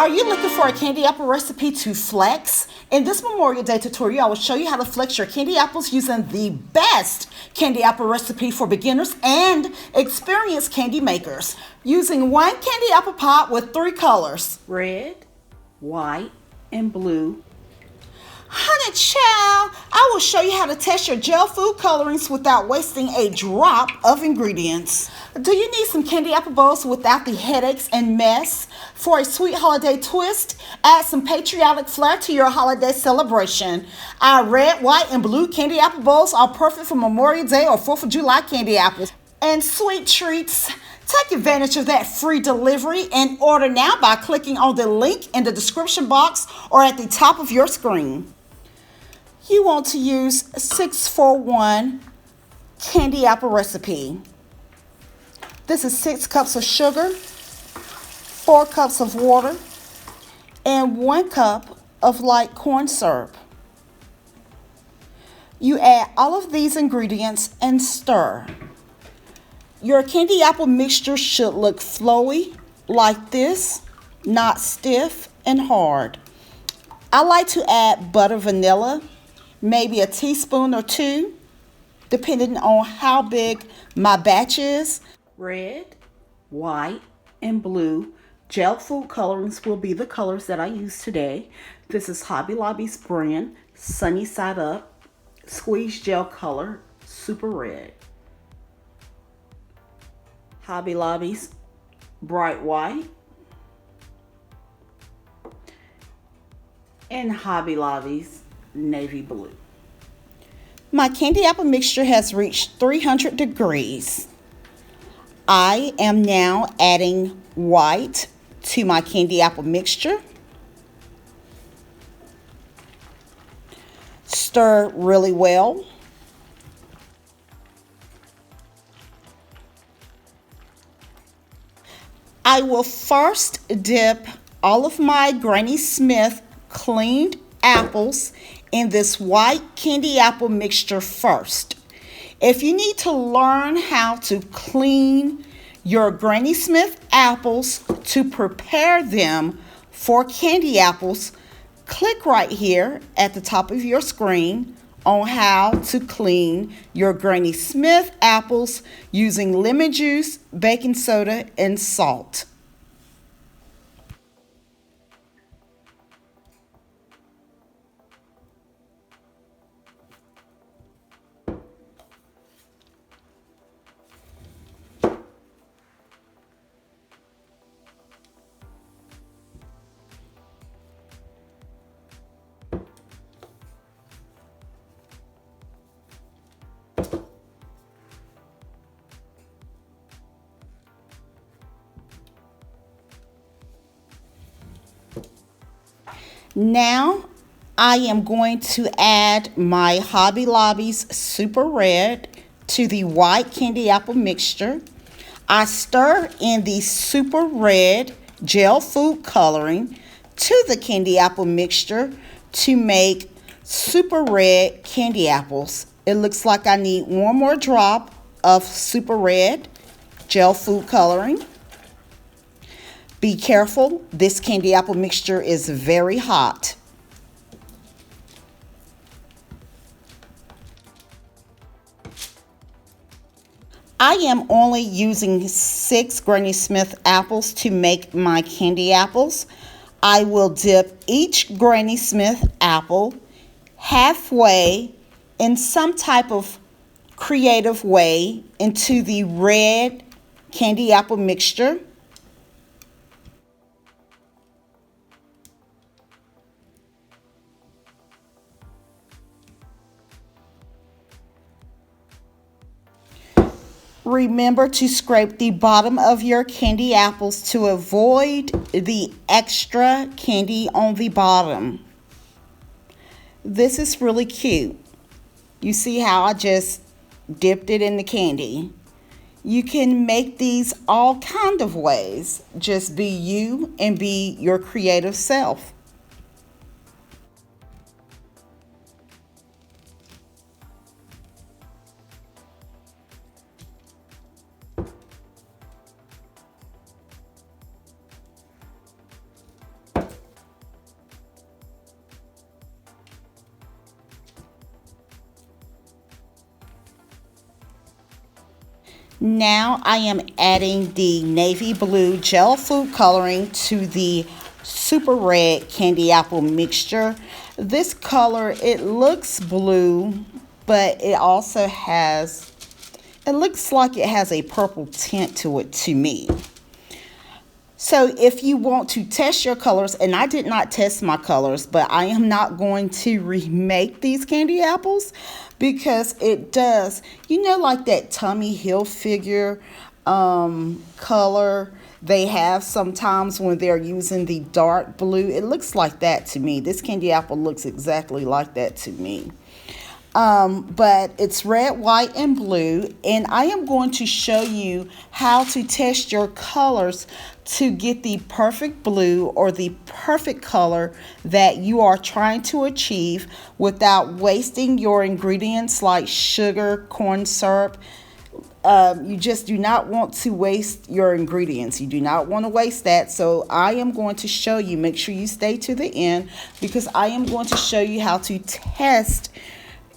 Are you looking for a candy apple recipe to flex? In this Memorial Day tutorial, I will show you how to flex your candy apples using the best candy apple recipe for beginners and experienced candy makers. Using one candy apple pot with 3 colors: red, white, and blue. Honey child, I will show you how to test your gel food colorings without wasting a drop of ingredients. Do you need some candy apple bowls without the headaches and mess? For a sweet holiday twist, add some patriotic flair to your holiday celebration. Our red, white, and blue candy apple bowls are perfect for Memorial Day or 4th of July candy apples. And sweet treats, take advantage of that free delivery and order now by clicking on the link in the description box or at the top of your screen. You want to use 641 candy apple recipe. This is 6 cups of sugar, 4 cups of water, and 1 cup of light corn syrup. You add all of these ingredients and stir. Your candy apple mixture should look flowy like this, not stiff and hard. I like to add butter vanilla, maybe a teaspoon or 2, depending on how big my batch is. Red, white, and blue gel food colorings will be the colors that I use today. This is Hobby Lobby's brand Sunny Side Up Squeeze Gel Color Super Red. Hobby Lobby's Bright White. And Hobby Lobby's Navy Blue. My candy apple mixture has reached 300 degrees. I am now adding white to my candy apple mixture. Stir really well. I will first dip all of my Granny Smith cleaned apples in this white candy apple mixture first. If you need to learn how to clean your Granny Smith apples to prepare them for candy apples, click right here at the top of your screen on how to clean your Granny Smith apples using lemon juice, baking soda, and salt. Now I am going to add my Hobby Lobby's Super Red to the white candy apple mixture. I stir in the Super Red gel food coloring to the candy apple mixture to make super red candy apples. It looks like I need 1 more drop of Super Red gel food coloring. Be careful, this candy apple mixture is very hot. I am only using 6 Granny Smith apples to make my candy apples. I will dip each Granny Smith apple halfway in some type of creative way into the red candy apple mixture. Remember to scrape the bottom of your candy apples to avoid the extra candy on the bottom. This is really cute. You see how I just dipped it in the candy? You can make these all kind of ways. Just be you and be your creative self. Now I am adding the navy blue gel food coloring to the super red candy apple mixture. This color, it looks blue, but it also has, it looks like it has a purple tint to it to me. So if you want to test your colors, and I did not test my colors, but I am not going to remake these candy apples because it does, you know, like that Tommy Hilfiger color they have sometimes when they're using the dark blue. It looks like that to me. This candy apple looks exactly like that to me. But it's red, white, and blue, and I am going to show you how to test your colors to get the perfect blue or the perfect color that you are trying to achieve without wasting your ingredients like sugar, corn syrup. You just do not want to waste your ingredients. You do not want to waste that. So I am going to show you, make sure you stay to the end, because I am going to show you how to test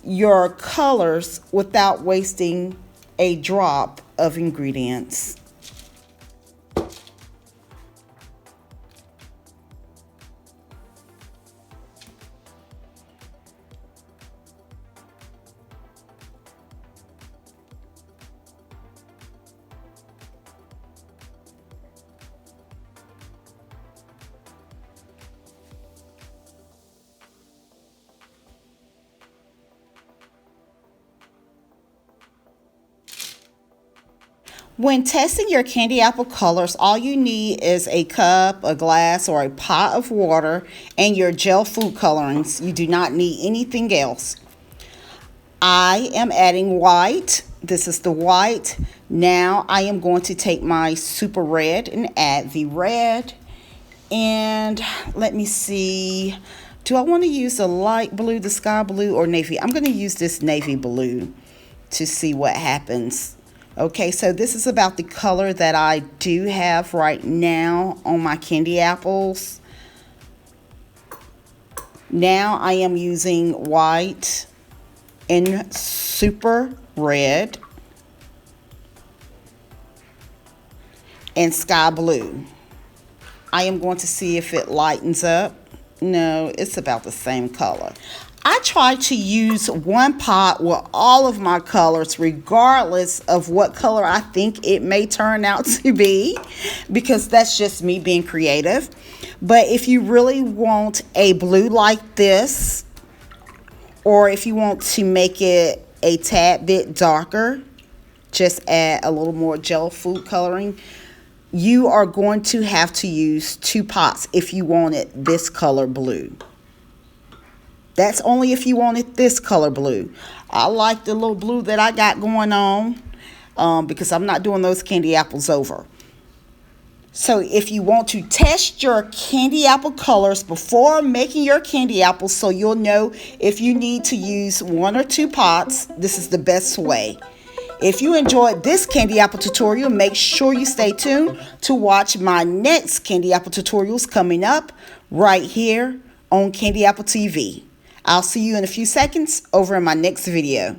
your colors without wasting a drop of ingredients. When testing your candy apple colors, all you need is a cup, a glass, or a pot of water and your gel food colorings. You do not need anything else. I am adding white. This is the white. Now I am going to take my super red and add the red. And let me see. Do I want to use the light blue, the sky blue, or navy? I'm going to use this navy blue to see what happens. Okay, so this is about the color that I do have right now on my candy apples. Now I am using white and super red and sky blue. I am going to see if it lightens up. No, it's about the same color. I try to use one pot with all of my colors regardless of what color I think it may turn out to be, because that's just me being creative. But if you really want a blue like this, or if you want to make it a tad bit darker, just add a little more gel food coloring. You are going to have to use 2 pots if you want it this color blue. That's only if you wanted this color blue. I like the little blue that I got going on because I'm not doing those candy apples over. So if you want to test your candy apple colors before making your candy apples so you'll know if you need to use 1 or 2 pots, this is the best way. If you enjoyed this candy apple tutorial, make sure you stay tuned to watch my next candy apple tutorials coming up right here on Candy Apple TV. I'll see you in a few seconds over in my next video.